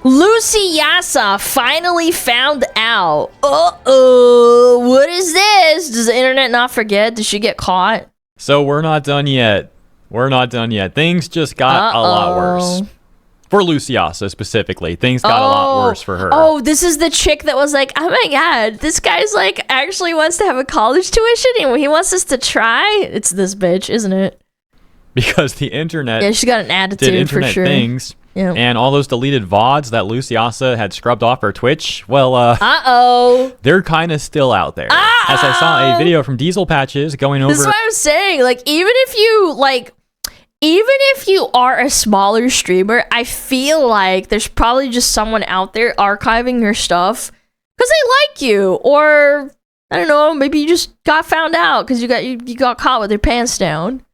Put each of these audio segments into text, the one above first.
Lucy Yasa finally found out. Uh-oh, what is this? Does the internet not forget? Did she get caught? So we're not done yet. We're not done yet. Things just got a lot worse. For Lucy Yasa specifically, things got a lot worse for her. Oh, this is the chick that was like, oh my god, this guy's like actually wants to have a college tuition and he wants us to try. It's this bitch, isn't it? Because the internet, yeah, she got an attitude did internet for sure. Things. Yeah. And all those deleted VODs that Lucy Yasa had scrubbed off her Twitch, well, they're kind of still out there. As I saw a video from Diesel Patches going over. This is what I was saying. Like, even if you are a smaller streamer, I feel like there's probably just someone out there archiving your stuff because they like you, or I don't know, maybe you just got found out because you got caught with your pants down.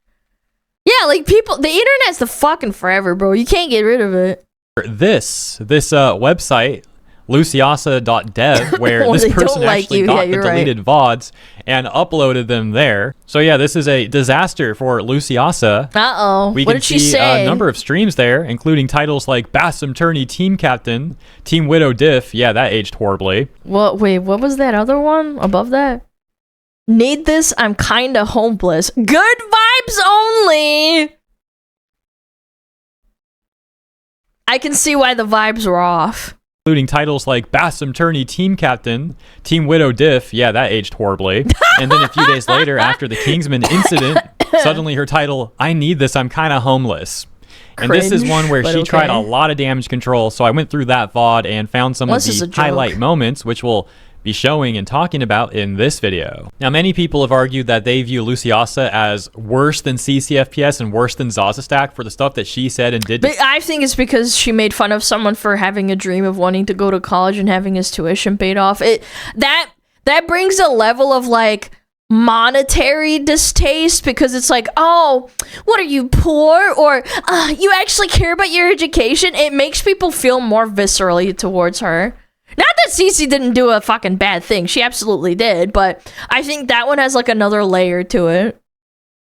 Yeah, like people, the internet's the fucking forever, bro. You can't get rid of it. This website, lucyasa.dev, where Well, this they person don't like actually you. got Yeah, the you're right. deleted VODs and uploaded them there. So yeah, this is a disaster for Lucy Yasa. What can did she see say? A number of streams there, including titles like Bassam Tourney Team Captain, Team Widow Diff. Yeah, that aged horribly. What? Wait, what was that other one above that? Need this? I'm kinda homeless. Good vibes only. I can see why the vibes were off. Including titles like Bassam Tourney Team Captain, Team Widow Diff. Yeah, that aged horribly. And then a few days later, after the Kingsman incident, suddenly her title, I Need This, I'm Kinda Homeless. And this is one where she tried a lot of damage control, so I went through that VOD and found some of the highlight moments, which we'll be showing and talking about in this video. Now, many people have argued that they view Lucy Yasa as worse than CCFPS and worse than Zazastack for the stuff that she said and did. But I think it's because she made fun of someone for having a dream of wanting to go to college and having his tuition paid off. That brings a level of like monetary distaste, because it's like, oh, what are you, poor? Or you actually care about your education? It makes people feel more viscerally towards her. Not that Cece didn't do a fucking bad thing. She absolutely did. But I think that one has like another layer to it.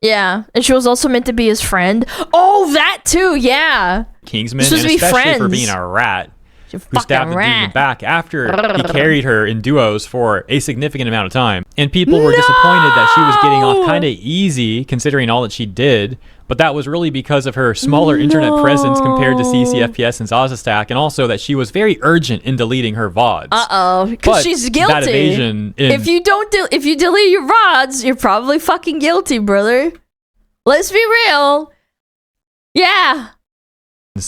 Yeah. And she was also meant to be his friend. Oh, that too. Yeah. Kingsman, and especially for being a rat who stabbed the dude in the back after he carried her in duos for a significant amount of time. And people were disappointed that she was getting off kind of easy considering all that she did. But that was really because of her smaller internet presence compared to CCFPS and Zazastack, and also that she was very urgent in deleting her VODs. Because she's guilty. That evasion if you delete your VODs, you're probably fucking guilty, brother. Let's be real. Yeah.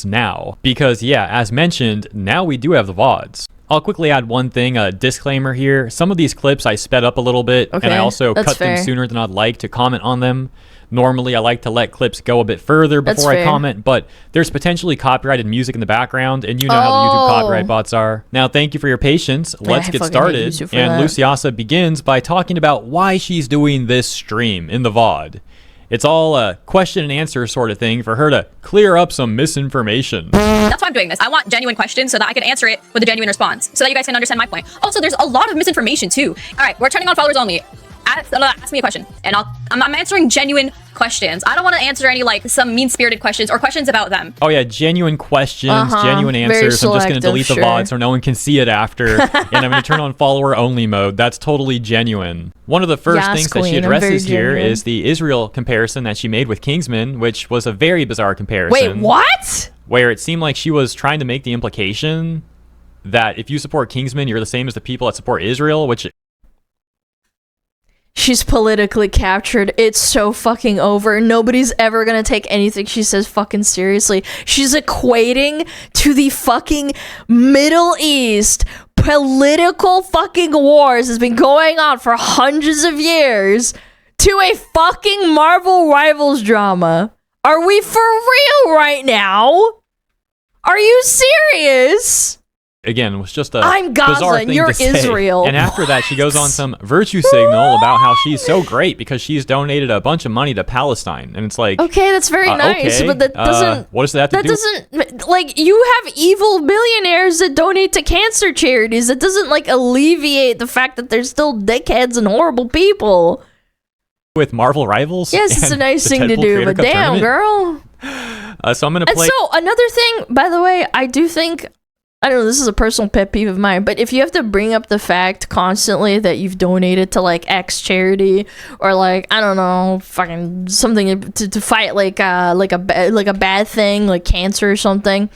Now, because yeah, as mentioned, now we do have the VODs. I'll quickly add one thing, a disclaimer here. Some of these clips I sped up a little bit, and I also cut them sooner than I'd like to comment on them. Normally, I like to let clips go a bit further before I comment, but there's potentially copyrighted music in the background, and you know how the YouTube copyright bots are. Now, thank you for your patience. Let's get started. And Lucy Yasa begins by talking about why she's doing this stream in the VOD. It's all a question and answer sort of thing for her to clear up some misinformation. That's why I'm doing this. I want genuine questions so that I can answer it with a genuine response, so that you guys can understand my point. Also, there's a lot of misinformation too. All right, we're turning on followers only. Ask me a question, and I'm answering genuine questions. I don't want to answer any like some mean-spirited questions or questions about them. Oh yeah, genuine questions, genuine answers. I'm just going to delete the VOD so no one can see it after, and I'm going to turn on follower only mode. That's totally genuine. One of the first things that she addresses here is the Israel comparison that she made with Kingsman, which was a very bizarre comparison. Wait, what? Where it seemed like she was trying to make the implication that if you support Kingsman, you're the same as the people that support Israel, which... She's politically captured. It's so fucking over. Nobody's ever gonna take anything she says fucking seriously. She's equating to the fucking Middle East. Political fucking wars has been going on for hundreds of years to a fucking Marvel Rivals drama. Are we for real right now? Are you serious? Again, was just a I'm Gaza bizarre and thing you're to say. Israel. And after that, she goes on some virtue signal about how she's so great because she's donated a bunch of money to Palestine. And it's like, okay, that's very nice, but that doesn't... what does that have to do? Doesn't... Like, you have evil billionaires that donate to cancer charities. That doesn't, like, alleviate the fact that there's still dickheads and horrible people. with Marvel Rivals. Yes, it's a nice thing to do, but damn, girl. So I'm gonna play. And so another thing, by the way, I do think, I don't know, this is a personal pet peeve of mine, but if you have to bring up the fact constantly that you've donated to like X charity or like, I don't know, fucking something to fight like a bad thing like cancer or something.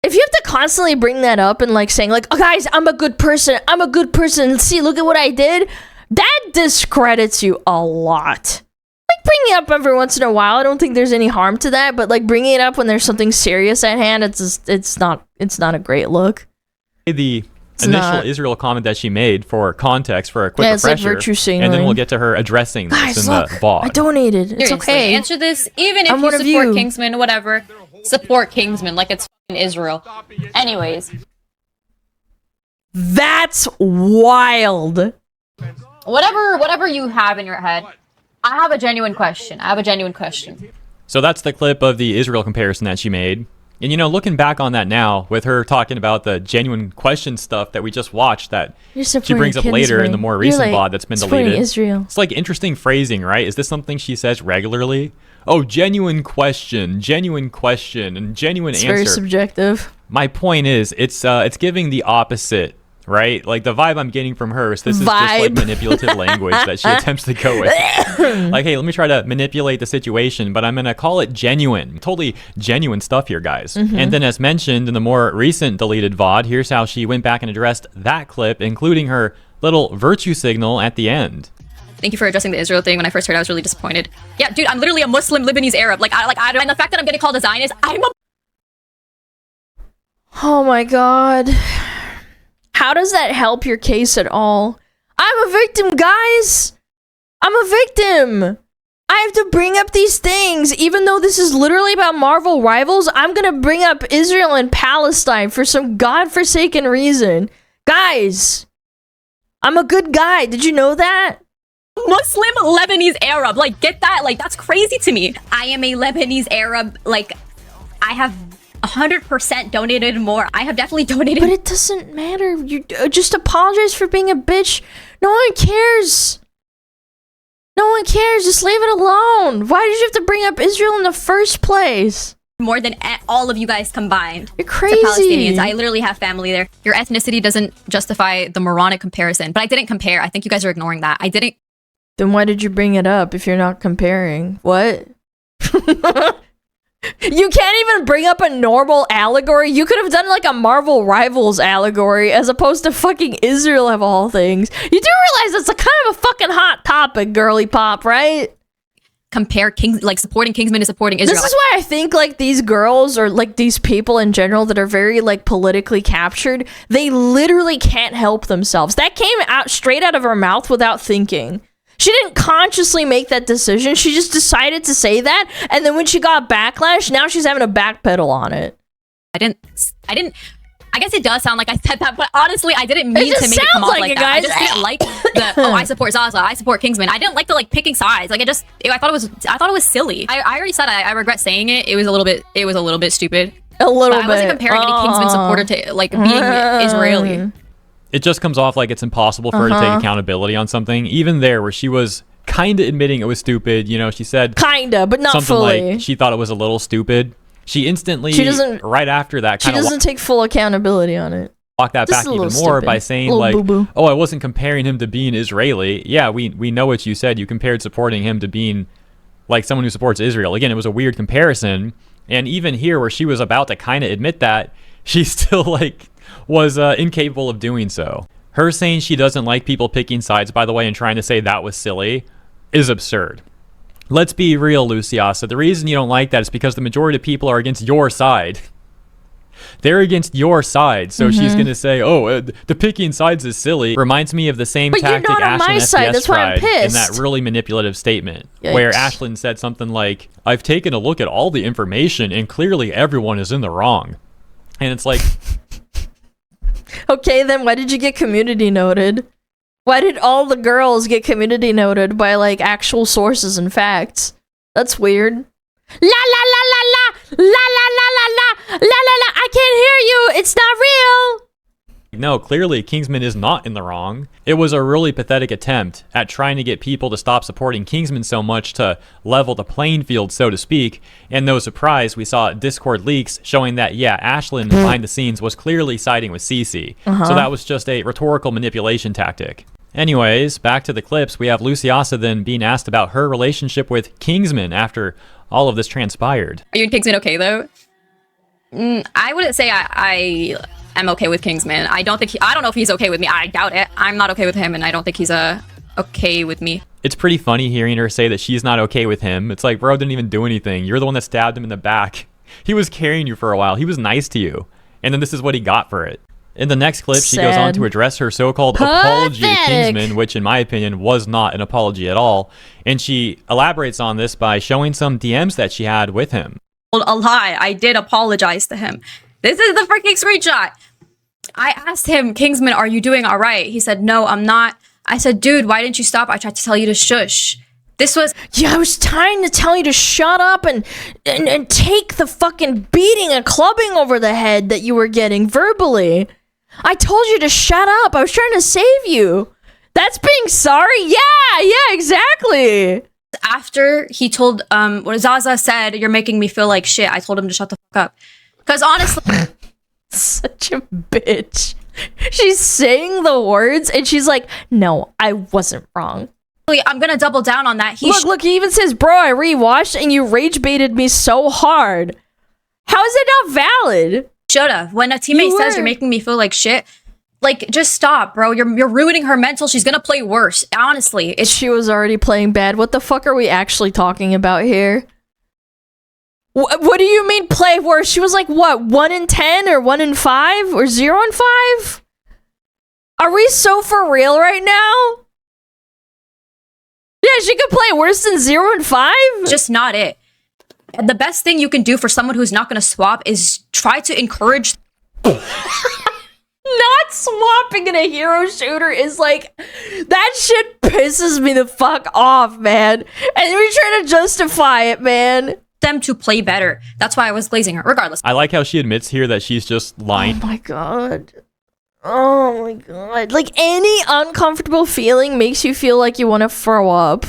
If you have to constantly bring that up and like saying like, oh, guys, I'm a good person, see, look at what I did, that discredits you a lot. Like bringing it up every once in a while, I don't think there's any harm to that, but like bringing it up when there's something serious at hand, it's not a great look. The initial Israel comment that she made for context, for a quick refresher, like virtue signaling. And then we'll get to her addressing this guys, in look, the VOD. I donated. It's Seriously, okay. Answer this, even if you support Kingsman, whatever. Support Kingsman like it's Israel. Anyways. That's wild. Whatever you have in your head, I have a genuine question. So that's the clip of the Israel comparison that she made. And you know, looking back on that now, with her talking about the genuine question stuff that we just watched that she brings up later in the more recent VOD that's been deleted. Israel. It's like interesting phrasing, right? Is this something she says regularly? Oh, genuine question, and genuine answer. Very subjective. My point is, it's giving the opposite, right? Like the vibe I'm getting from her is this is just like manipulative language that she attempts to go with. Like, hey, let me try to manipulate the situation, but I'm gonna call it genuine. Totally genuine stuff here, guys. And then as mentioned in the more recent deleted VOD, here's how she went back and addressed that clip, including her little virtue signal at the end. Thank you for addressing the Israel thing. When I first heard it, I was really disappointed. Yeah, dude, I'm literally a Muslim Lebanese Arab. And the fact that I'm getting called a Zionist, Oh my god. How does that help your case at all? I'm a victim, guys! I'm a victim! I have to bring up these things, even though this is literally about Marvel Rivals. I'm gonna bring up Israel and Palestine for some godforsaken reason. Guys! I'm a good guy, did you know that? Muslim Lebanese Arab, like, get that? Like, that's crazy to me. I am a Lebanese Arab, like, I have 100% donated more. I have definitely donated. But it doesn't matter. You just apologize for being a bitch. No one cares. No one cares. Just leave it alone. Why did you have to bring up Israel in the first place? More than all of you guys combined. You're crazy. To Palestinians. I literally have family there. Your ethnicity doesn't justify the moronic comparison. But I didn't compare. I think you guys are ignoring that. I didn't. Then why did you bring it up if you're not comparing? What? You can't even bring up a normal allegory. You could have done like a Marvel Rivals allegory as opposed to fucking Israel of all things. You do realize it's a kind of a fucking hot topic, girly pop, right? Compare supporting Kingsman to supporting Israel. This is why I think like these girls or like these people in general that are very like politically captured, they literally can't help themselves. That came out straight out of her mouth without thinking. She didn't consciously make that decision. She just decided to say that. And then when she got backlash, now she's having to backpedal on it. I guess it does sound like I said that, but honestly, I didn't mean to make it come off like that. Guys. I just didn't like the, I support Zaza, I support Kingsman. I didn't like the picking sides. Like I thought it was silly. I already said I regret saying it. It was a little bit stupid. A little bit. I wasn't comparing any Kingsman supporter to being Israeli. It just comes off like it's impossible for her to take accountability on something. Even there, where she was kind of admitting it was stupid, you know, she said kinda, but not something fully. Like she thought it was a little stupid. She instantly, right after that, she doesn't take full accountability on it. Walk that back even more by saying like, "Oh, I wasn't comparing him to being Israeli." Yeah, we know what you said. You compared supporting him to being like someone who supports Israel. Again, it was a weird comparison. And even here, where she was about to kind of admit that, she still was incapable of doing so. Her saying she doesn't like people picking sides, by the way, and trying to say that was silly, is absurd. Let's be real, Luciasa. The reason you don't like that is because the majority of people are against your side. They're against your side, so she's going to say, oh, the picking sides is silly. Reminds me of the same tactic Ashlyn FPS tried in that really manipulative statement, where Ashlyn said something like, I've taken a look at all the information, and clearly everyone is in the wrong. And it's like... Okay, then why did you get community noted? Why did all the girls get community noted by actual sources and facts? That's weird. La la la la la la la la la la la la la la. I can't hear you. It's not real. No, clearly Kingsman is not in the wrong. It was a really pathetic attempt at trying to get people to stop supporting Kingsman so much to level the playing field, so to speak. And no surprise, we saw Discord leaks showing that, yeah, Ashlyn behind the scenes was clearly siding with Cece. So that was just a rhetorical manipulation tactic. Anyways, back to the clips, we have Luciasa then being asked about her relationship with Kingsman after all of this transpired. Are you and Kingsman okay, though? I wouldn't say I'm okay with Kingsman. I don't know if he's okay with me. I doubt it. I'm not okay with him, and I don't think he's okay with me. It's pretty funny hearing her say that she's not okay with him. It's like, bro didn't even do anything. You're the one that stabbed him in the back. He was carrying you for a while. He was nice to you. And then this is what he got for it. In the next clip, she goes on to address her so-called apology to Kingsman, which in my opinion was not an apology at all. And she elaborates on this by showing some DMs that she had with him. A lie. I did apologize to him. This is the freaking screenshot. I asked him, Kingsman, are you doing all right? He said, no, I'm not. I said, dude, why didn't you stop? I tried to tell you to shush. This was... Yeah, I was trying to tell you to shut up and take the fucking beating and clubbing over the head that you were getting verbally. I told you to shut up. I was trying to save you. That's being sorry? Yeah, exactly. After he told, what Zaza said, you're making me feel like shit, I told him to shut the fuck up. Because honestly... Such a bitch. She's saying the words and she's like, no, I wasn't wrong. I'm gonna double down on that. Look, he even says, bro, I rewatched and you rage baited me so hard. How is it not valid? Should've. When a teammate says you're making me feel like shit, like, just stop, bro. You're ruining her mental. She's gonna play worse. Honestly. She was already playing bad. What the fuck are we actually talking about here? What do you mean play worse? She was like, what, 1 in 10 or 1 in 5 or 0 in 5? Are we so for real right now? Yeah, she could play worse than 0 and 5? Just not it. The best thing you can do for someone who's not going to swap is try to encourage... Not swapping in a hero shooter is like... That shit pisses me the fuck off, man. And we try to justify it, man. Them to play better. That's why I was glazing her, regardless. I like how she admits here that she's just lying. Oh my god. Oh my god. Like, any uncomfortable feeling makes you feel like you want to throw up.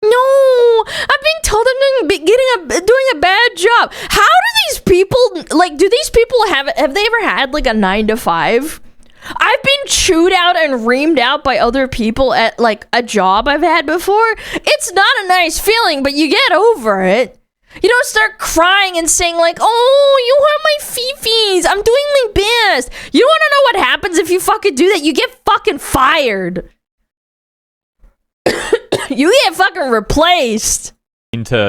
No, I'm being told I'm doing a bad job. How do these people, like, do these people have they ever had like a 9 to 5? I've been chewed out and reamed out by other people at like a job I've had before. It's not a nice feeling, but you get over it. You don't start crying and saying like, oh, you hurt my fifis. I'm doing my best. You don't want to know what happens if you fucking do that. You get fucking fired. You get fucking replaced. Be so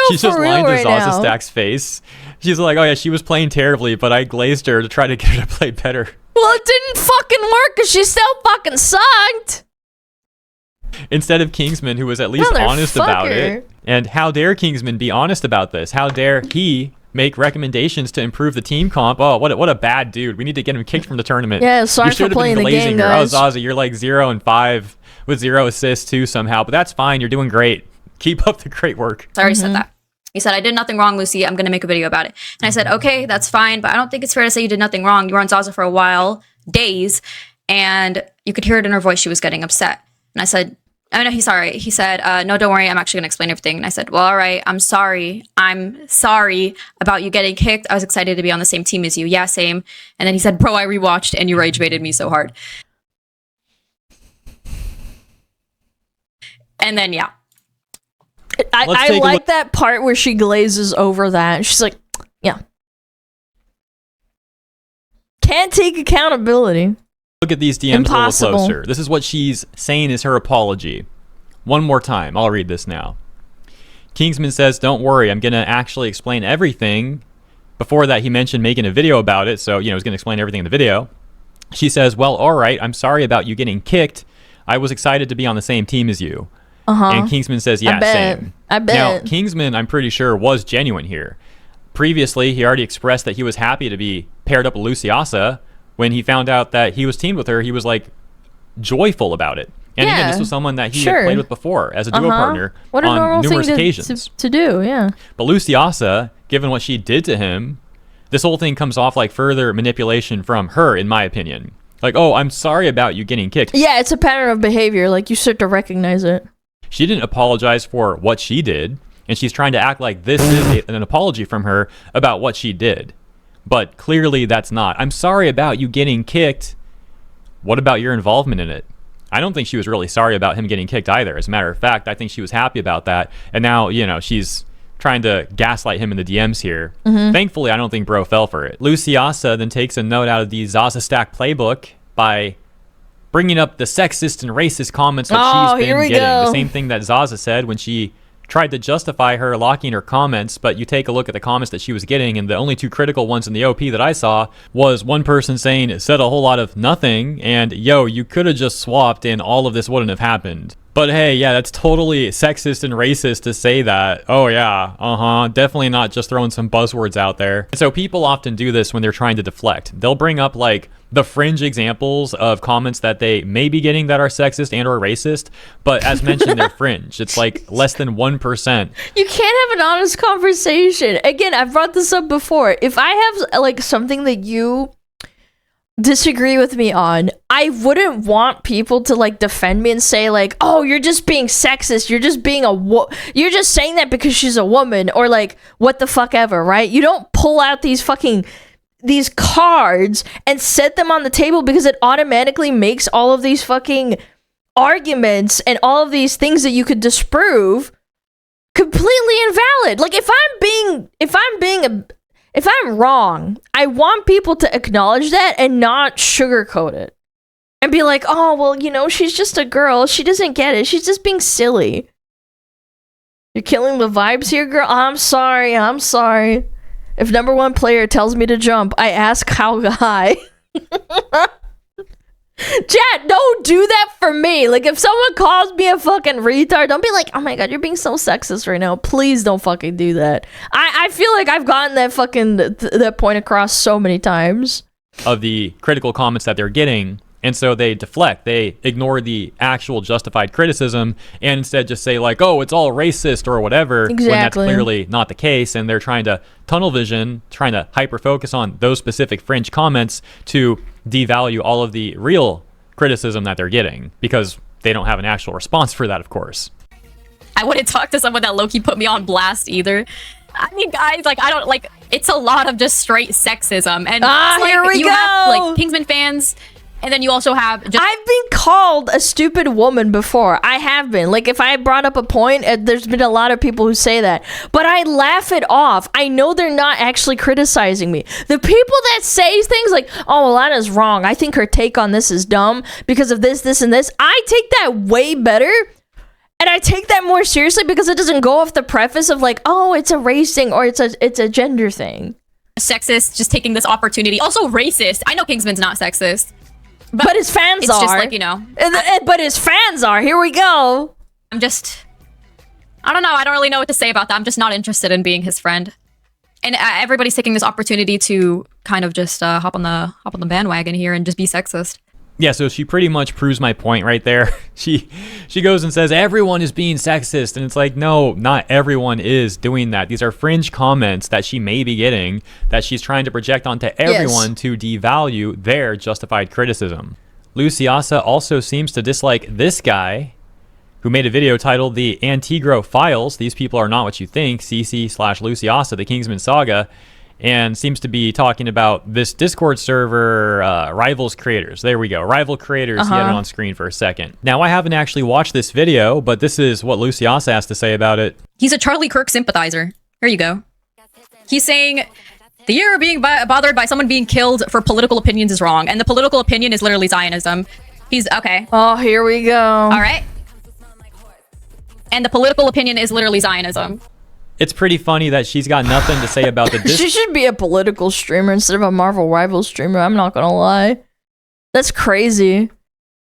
she's just for real lying to right Zaza now. Stack's face. She's like, oh yeah, she was playing terribly, but I glazed her to try to get her to play better. Well, it didn't fucking work because she still fucking sucked. Instead of Kingsman, who was at least honest about it. And how dare Kingsman be honest about this? How dare he make recommendations to improve the team comp? Oh, what a bad dude. We need to get him kicked from the tournament. Yeah, sorry for playing the game, her. guys. Oh, Zaza, you're like 0 and 5 with 0 assists too somehow, but that's fine. You're doing great. Keep up the great work. I already said that. He said, I did nothing wrong, Lucy. I'm going to make a video about it. And I said, okay, that's fine, but I don't think it's fair to say you did nothing wrong. You were on Zaza for a while, days, and you could hear it in her voice. She was getting upset. And I said, oh, no, he's sorry. He said, no, don't worry. I'm actually going to explain everything. And I said, well, all right. I'm sorry. I'm sorry about you getting kicked. I was excited to be on the same team as you. Yeah, same. And then he said, bro, I rewatched and you rage baited me so hard. And then, yeah. I like that part where she glazes over that. She's like, yeah. Can't take accountability. Look at these DMs a little closer. This is what she's saying is her apology. One more time. I'll read this now. Kingsman says, don't worry. I'm going to actually explain everything. Before that, he mentioned making a video about it. So, he's going to explain everything in the video. She says, well, all right. I'm sorry about you getting kicked. I was excited to be on the same team as you. And Kingsman says, yeah, same. I bet. Now, Kingsman, I'm pretty sure, was genuine here. Previously, he already expressed that he was happy to be paired up with Luciasa. When he found out that he was teamed with her, he was like joyful about it. And again, this was someone that he had played with before as a duo partner on numerous occasions. To do, yeah. But Luciasa, given what she did to him, This whole thing comes off like further manipulation from her, in my opinion. Like, oh, I'm sorry about you getting kicked. Yeah, it's a pattern of behavior. Like, you start to recognize it. She didn't apologize for what she did, and she's trying to act like this is an apology from her about what she did. But clearly that's not. I'm sorry about you getting kicked. What about your involvement in it? I don't think she was really sorry about him getting kicked either. As a matter of fact, I think she was happy about that. And now, you know, she's trying to gaslight him in the DMs here. Thankfully, I don't think bro fell for it. Luciasa then takes a note out of the Zaza Stack playbook by bringing up the sexist and racist comments that she's been getting. The same thing that Zaza said when she tried to justify her locking her comments, but you take a look at the comments that she was getting, and the only two critical ones in the OP that I saw was one person saying it said a whole lot of nothing, and yo, you could have just swapped and all of this wouldn't have happened. But hey, yeah, that's totally sexist and racist to say that. Oh yeah, definitely not just throwing some buzzwords out there. And so people often do this when they're trying to deflect. They'll bring up like the fringe examples of comments that they may be getting that are sexist and or racist, but as mentioned, they're fringe. It's like less than 1%. You can't have an honest conversation. Again, I've brought this up before. If I have like something that you disagree with me on, I wouldn't want people to like defend me and say like, oh, you're just being sexist, you're just being you're just saying that because she's a woman, or like what the fuck ever, right? You don't pull out these cards and set them on the table because it automatically makes all of these fucking arguments and all of these things that you could disprove completely invalid. Like if I'm wrong, I want people to acknowledge that and not sugarcoat it. And be like, oh, well, you know, she's just a girl. She doesn't get it. She's just being silly. You're killing the vibes here, girl. I'm sorry. If number one player tells me to jump, I ask how high. Chat, don't do that for me. Like, if someone calls me a fucking retard, don't be like, oh my god, you're being so sexist right now. Please don't fucking do that. I feel like I've gotten that fucking that point across so many times. Of the critical comments that they're getting, and so they deflect. They ignore the actual justified criticism and instead just say like, oh, it's all racist or whatever, when that's clearly not the case. And they're trying to tunnel vision, trying to hyper-focus on those specific fringe comments to devalue all of the real criticism that they're getting, because they don't have an actual response for that, of course. I wouldn't talk to someone that low-key put me on blast either. I mean, guys, like, I don't, like, it's a lot of just straight sexism. And like, here we go! Have, like, Kingsman fans, and then you also have just... I've been called a stupid woman before. I have been. Like, if I brought up a point, there's been a lot of people who say that. But I laugh it off. I know they're not actually criticizing me. The people that say things like, oh, Alana's wrong. I think her take on this is dumb because of this, this, and this. I take that way better. And I take that more seriously because it doesn't go off the preface of like, oh, it's a race thing or it's a gender thing. Sexist, just taking this opportunity. Also racist. I know Kingsman's not sexist. But his fans it's are. Just like, you know. But his fans are. Here we go. I don't know. I don't really know what to say about that. I'm just not interested in being his friend. And everybody's taking this opportunity to kind of just hop on the bandwagon here and just be sexist. Yeah, so she pretty much proves my point right there. She goes and says everyone is being sexist, and it's like, no, not everyone is doing that. These are fringe comments that she may be getting that she's trying to project onto everyone to devalue their justified criticism. Luciasa also seems to dislike this guy who made a video titled The Antigro Files. These people are not what you think, CC/Luciasa, the Kingsman Saga, and seems to be talking about this Discord server, Rivals Creators. There we go, Rival Creators. He had it on screen for a second. Now, I haven't actually watched this video, but this is what Luciasa has to say about it. He's a Charlie Kirk sympathizer. Here you go. He's saying, the year of being bothered by someone being killed for political opinions is wrong, and the political opinion is literally Zionism. He's, okay. Oh, here we go. All right. And the political opinion is literally Zionism. It's pretty funny that she's got nothing to say about the She should be a political streamer instead of a Marvel Rivals streamer. I'm not gonna lie. That's crazy.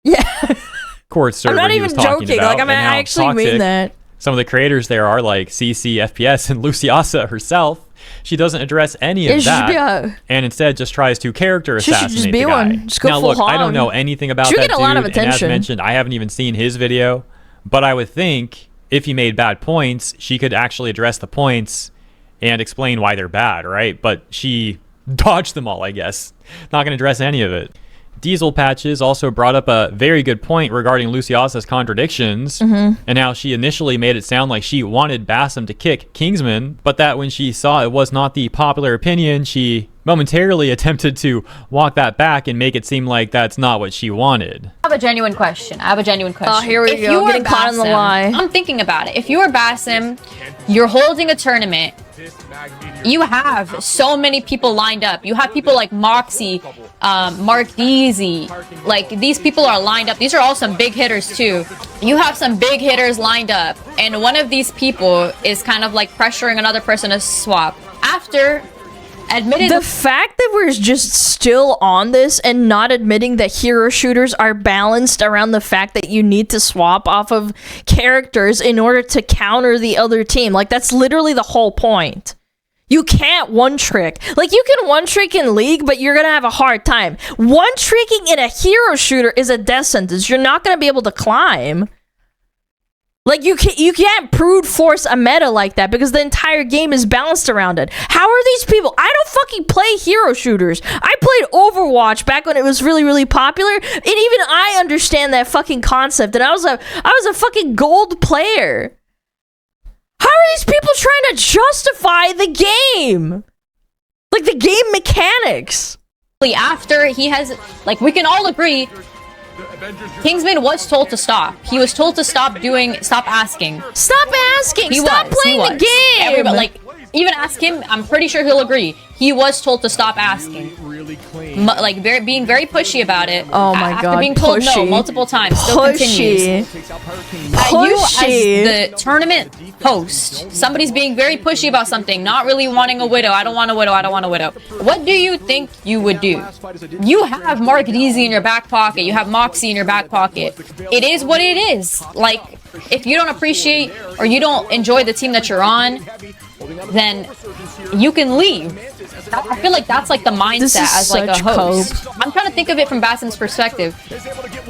Yeah. Discord server. I'm not even joking. Like, I actually mean that. Some of the creators there are like CC, FPS, and Luciasa herself. She doesn't address any of that, and instead just tries to character assassinate the guy. Now, look, I don't know anything about that dude, and as mentioned, I haven't even seen his video, but I would think if he made bad points, she could actually address the points and explain why they're bad, right? But she dodged them all, I guess. Not going to address any of it. Diesel Patches also brought up a very good point regarding Luciasa's contradictions, and how she initially made it sound like she wanted Basim to kick Kingsman, but that when she saw it was not the popular opinion, she momentarily attempted to walk that back and make it seem like that's not what she wanted. I have a genuine question. Oh, here we go. Getting caught in the lie. I'm thinking about it. If you were Basim, you're holding a tournament. You have so many people lined up. You have people like Moxie, Mark Deasy. Like, these people are lined up. These are all some big hitters too. You have some big hitters lined up, and one of these people is kind of like pressuring another person to swap. After admitted the fact that we're just still on this and not admitting that hero shooters are balanced around the fact that you need to swap off of characters in order to counter the other team. Like, that's literally the whole point. You can't one trick. Like, you can one trick in League, but you're gonna have a hard time. One tricking in a hero shooter is a death sentence. You're not gonna be able to climb. Like, you can't brute force a meta like that because the entire game is balanced around it. How are these people? I don't fucking play hero shooters. I played Overwatch back when it was really, really popular, and even I understand that fucking concept, and I was a fucking gold player. How are these people trying to justify the game? Like, the game mechanics. After he has, like, we can all agree, Kingsman was told to stop. He was told to stop asking. Stop asking. Stop playing the game. Everybody, like, even ask him, I'm pretty sure he'll agree. He was told to stop asking. Like, being very pushy about it. Oh my god, after being told no multiple times, still continues. You, as the tournament host, somebody's being very pushy about something, not really wanting a widow. I don't want a widow. What do you think you would do? You have Mark Deasy in your back pocket. You have Moxie in your back pocket. It is what it is. Like, if you don't appreciate or you don't enjoy the team that you're on, then you can leave. I feel like that's like the mindset as like a host. I'm trying to think of it from Basim's perspective.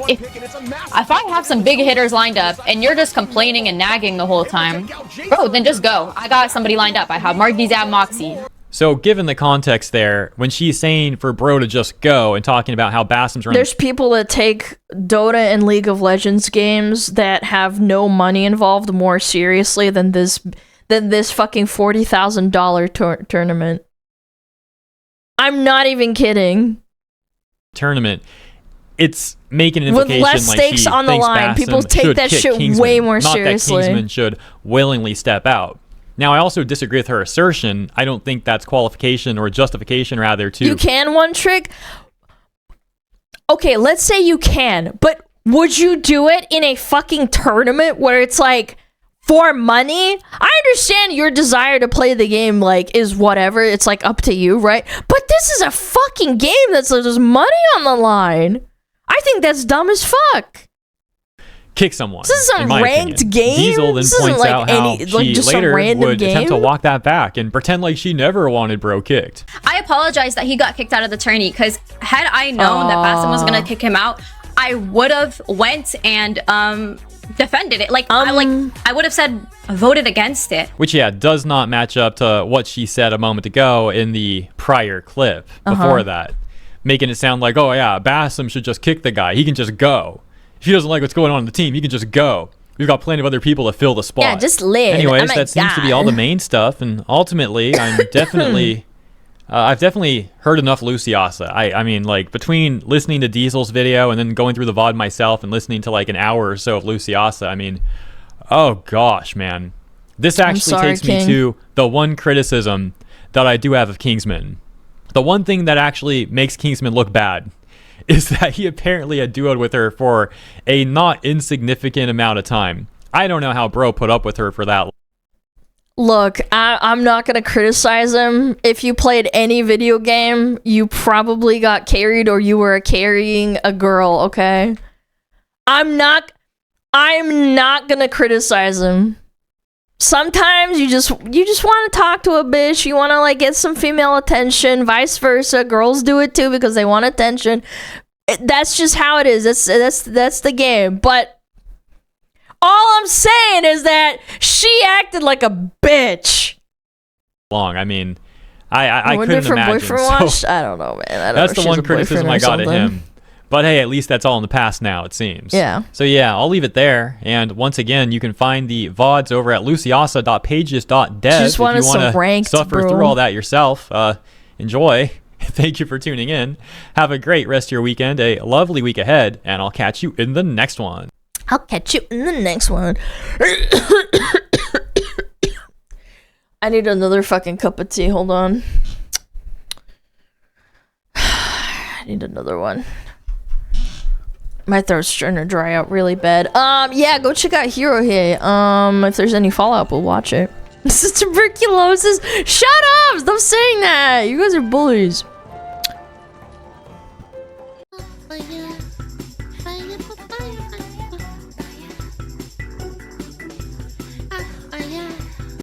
If I have some big hitters lined up and you're just complaining and nagging the whole time, bro, then just go. I got somebody lined up. I have Mark Deasy, Moxie. So given the context there, when she's saying for bro to just go and talking about how Basim's running... There's people that take Dota and League of Legends games that have no money involved more seriously than this fucking $40,000 tournament. I'm not even kidding. Tournament. It's making an implication with less like stakes on the line. People take that shit Kingsman, way more seriously. Not that Kingsman should willingly step out. Now, I also disagree with her assertion. I don't think that's qualification or justification, rather, to... You can one trick? Okay, let's say you can, but would you do it in a fucking tournament where it's like, for money? I understand your desire to play the game, like, is whatever. It's, like, up to you, right? But this is a fucking game there's money on the line. I think that's dumb as fuck. Kick someone. This is some ranked game. Diesel then points out how she later would attempt to walk that back and pretend like she never wanted bro kicked. I apologize that he got kicked out of the tourney, because had I known that Basim was gonna kick him out, I would have went and defended it. Like, I would have said voted against it. Which, yeah, does not match up to what she said a moment ago in the prior clip before that, making it sound like, oh yeah, Basim should just kick the guy. He can just go. If he doesn't like what's going on in the team, he can just go. We've got plenty of other people to fill the spot. Yeah, just live. Anyways, that seems to be all the main stuff, and ultimately, I'm definitely... I've definitely heard enough Luciasa. I mean, like, between listening to Diesel's video and then going through the VOD myself and listening to, like, an hour or so of Luciasa, I mean, oh gosh, man. This actually takes me to the one criticism that I do have of Kingsman. The one thing that actually makes Kingsman look bad is that he apparently had duoed with her for a not insignificant amount of time. I don't know how bro put up with her for that long. Look, I'm not going to criticize him. If you played any video game, you probably got carried or you were carrying a girl, okay? I'm not going to criticize him. Sometimes you just want to talk to a bitch. You want to, like, get some female attention, vice versa. Girls do it too because they want attention. That's just how it is. That's the game. But all I'm saying is that she acted like a bitch. long. I mean, I wonder couldn't if her imagine. boyfriend watched? I don't know, man. I don't That's know the one criticism I got of him. But hey, at least that's all in the past now, it seems. Yeah. So yeah, I'll leave it there. And once again, you can find the VODs over at luciasa.pages.dev if you want to suffer through all that yourself. Enjoy. Thank you for tuning in. Have a great rest of your weekend, a lovely week ahead, and I'll catch you in the next one. I'll catch you in the next one. I need another fucking cup of tea. Hold on. I need another one. My throat's starting to dry out really bad. Yeah, go check out Hero Hey. If there's any Fallout, we'll watch it. This is tuberculosis. Shut up! Stop saying that. You guys are bullies.